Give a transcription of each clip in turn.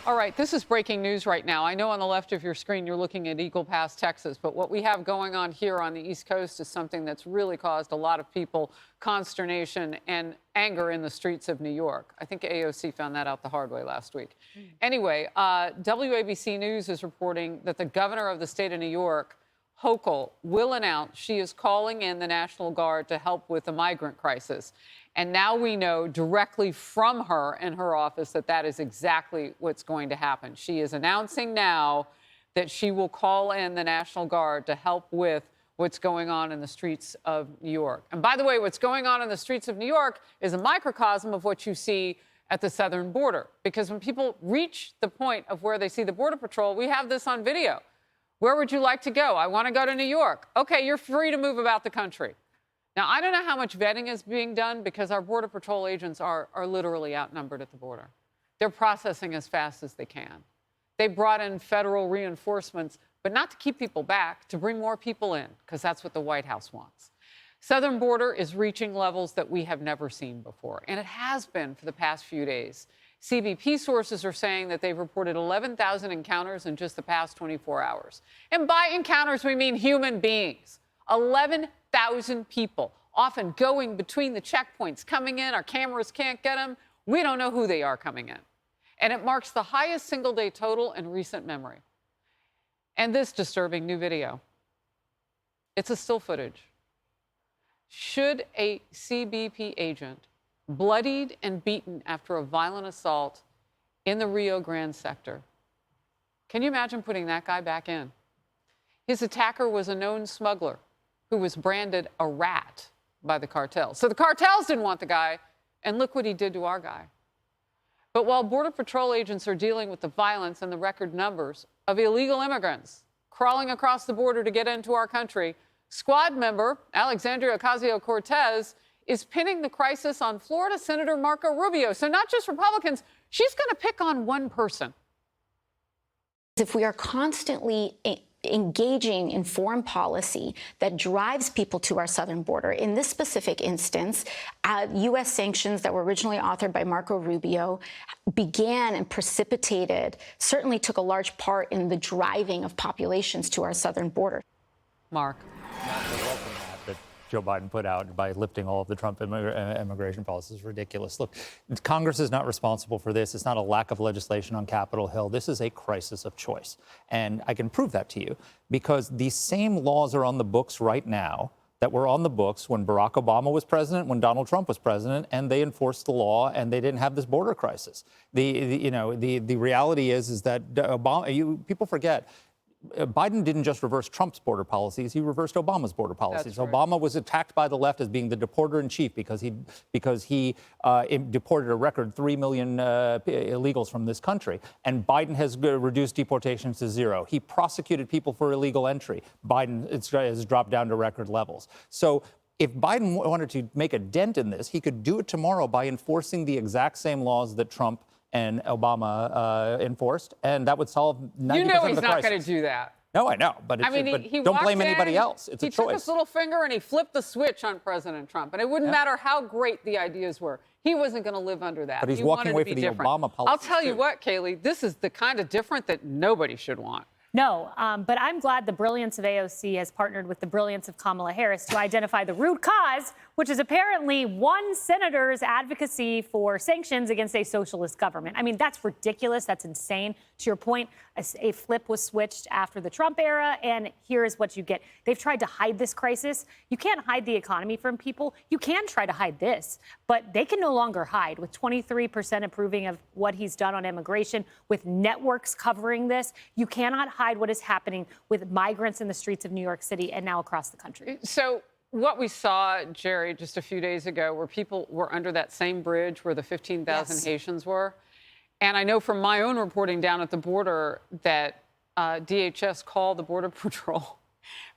All right, this is breaking news right now. I know on the left of your screen you're looking at Eagle Pass, Texas, but what we have going on here on the East Coast is something that's really caused a lot of people consternation and anger in the streets of New York. I think AOC found that out the hard way last week. Anyway, WABC News is reporting that the governor of the state of New York, Hochul, will announce she is calling in the National Guard to help with the migrant crisis. And now we know directly from her and her office that that is exactly what's going to happen. She is announcing now that she will call in the National Guard to help with what's going on in the streets of New York. And by the way, what's going on in the streets of New York is a microcosm of what you see at the southern border. Because when people reach the point of where they see the Border Patrol, we have this on video. Where would you like to go? I want to go to New York. Okay, you're free to move about the country. Now, I don't know how much vetting is being done because our Border Patrol agents are literally outnumbered at the border. They're processing as fast as they can. They brought in federal reinforcements, but not to keep people back, to bring more people in, because that's what the White House wants. Southern border is reaching levels that we have never seen before, and it has been for the past few days. CBP sources are saying that they've reported 11,000 encounters in just the past 24 hours. And by encounters, we mean human beings. 11,000 people, often going between the checkpoints, coming in. Our cameras can't get them. We don't know who they are coming in. And it marks the highest single-day total in recent memory. And this disturbing new video. It's a still footage. Should a CBP agent bloodied and beaten after a violent assault in the Rio Grande sector? Can you imagine putting that guy back in? His attacker was a known smuggler who was branded a rat by the cartels. So the cartels didn't want the guy, and look what he did to our guy. But while Border Patrol agents are dealing with the violence and the record numbers of illegal immigrants crawling across the border to get into our country, squad member Alexandria Ocasio-Cortez is pinning the crisis on Florida Senator Marco Rubio. So not just Republicans, she's going to pick on one person. If we are constantly engaging in foreign policy that drives people to our southern border. In this specific instance, U.S. sanctions that were originally authored by Marco Rubio began and precipitated, certainly took a large part in the driving of populations to our southern border. Mark. That Joe Biden put out by lifting all of the Trump immigration policies is ridiculous. Look, Congress is not responsible for this. It's not a lack of legislation on Capitol Hill. This is a crisis of choice. And I can prove that to you because these same laws are on the books right now that were on the books when Barack Obama was president, when Donald Trump was president, and they enforced the law and they didn't have this border crisis. The reality is that people forget. Biden didn't just reverse Trump's border policies, he reversed Obama's border policies. Right. Obama was attacked by the left as being the deporter-in-chief because he deported a record 3 million illegals from this country. And Biden has reduced deportations to zero. He prosecuted people for illegal entry. Biden has dropped down to record levels. So if Biden wanted to make a dent in this, he could do it tomorrow by enforcing the exact same laws that Trump and Obama enforced, and that would solve 90% of the crisis. You know he's not going to do that. No, I know, but, he don't blame anybody else. It's a choice. He took his little finger and he flipped the switch on President Trump, and it wouldn't matter how great the ideas were. He wasn't going to live under that. But he's walking away from the Obama policy. I'll tell you what, Kayleigh, this is the kind of different that nobody should want. No, but I'm glad the brilliance of AOC has partnered with the brilliance of Kamala Harris to identify the root cause, which is apparently one senator's advocacy for sanctions against a socialist government. I mean, that's ridiculous. That's insane. To your point, a flip was switched after the Trump era, and here is what you get. They've tried to hide this crisis. You can't hide the economy from people. You can try to hide this, but they can no longer hide. With 23% approving of what he's done on immigration, with networks covering this, you cannot hide what is happening with migrants in the streets of New York City and now across the country. So what we saw, Jerry, just a few days ago, where people were under that same bridge where the 15,000 Haitians were. And I know from my own reporting down at the border that DHS called the Border Patrol,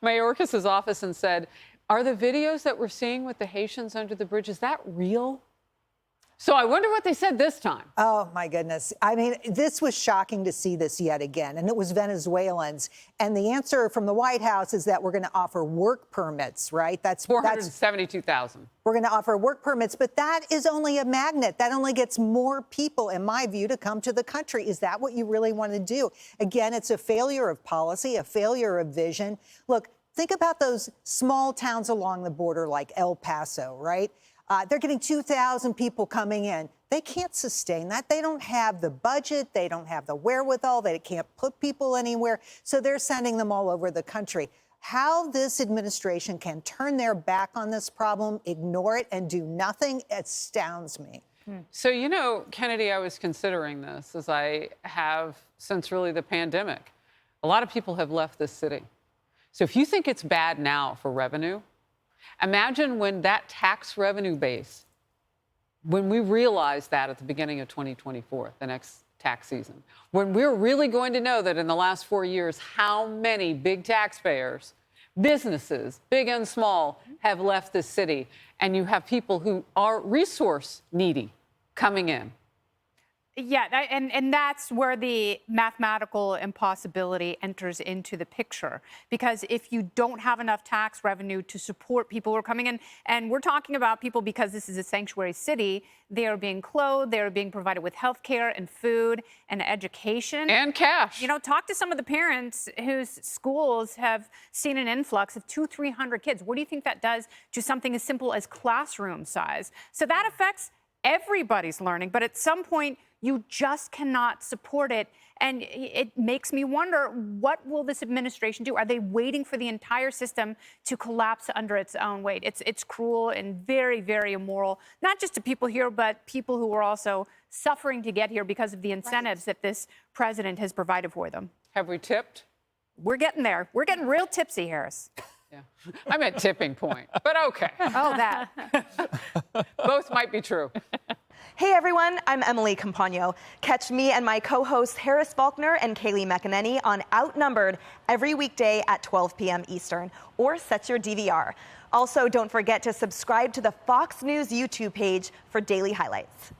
Mayorkas's office, and said, are the videos that we're seeing with the Haitians under the bridge, is that real? So I wonder what they said this time. Oh, my goodness. I mean, this was shocking to see this yet again, and it was Venezuelans. And the answer from the White House is that we're going to offer work permits, right? That's 472,000. We're going to offer work permits, but that is only a magnet. That only gets more people, in my view, to come to the country. Is that what you really want to do? Again, it's a failure of policy, a failure of vision. Look, think about those small towns along the border like El Paso, right? They're getting 2,000 people coming in. They can't sustain that. They don't have the budget. They don't have the wherewithal. They can't put people anywhere. So they're sending them all over the country. How this administration can turn their back on this problem, ignore it, and do nothing astounds me. So, you know, Kennedy, I was considering this, as I have since really the pandemic. A lot of people have left this city. So if you think it's bad now for revenue, imagine when that tax revenue base, when we realize that at the beginning of 2024, the next tax season, when we're really going to know that in the last 4 years, how many big taxpayers, businesses, big and small, have left this city, and you have people who are resource needy coming in. Yeah, and that's where the mathematical impossibility enters into the picture. Because if you don't have enough tax revenue to support people who are coming in, and we're talking about people because this is a sanctuary city, they are being clothed, they are being provided with health care and food and education. And cash. You know, talk to some of the parents whose schools have seen an influx of 200-300 kids. What do you think that does to something as simple as classroom size? So that affects everybody's learning, but at some point, you just cannot support it. And it makes me wonder, what will this administration do? Are they waiting for the entire system to collapse under its own weight? It's cruel and very, very immoral, not just to people here, but people who are also suffering to get here because of the incentives that this president has provided for them. Have we tipped? We're getting there. We're getting real tipsy, Harris. Yeah. I meant tipping point, but okay. Oh, that. Both might be true. Hey everyone, I'm Emily Campagno. Catch me and my co-hosts Harris Faulkner and Kaylee McEnany on Outnumbered every weekday at 12 p.m. Eastern, or set your DVR. Also, don't forget to subscribe to the Fox News YouTube page for daily highlights.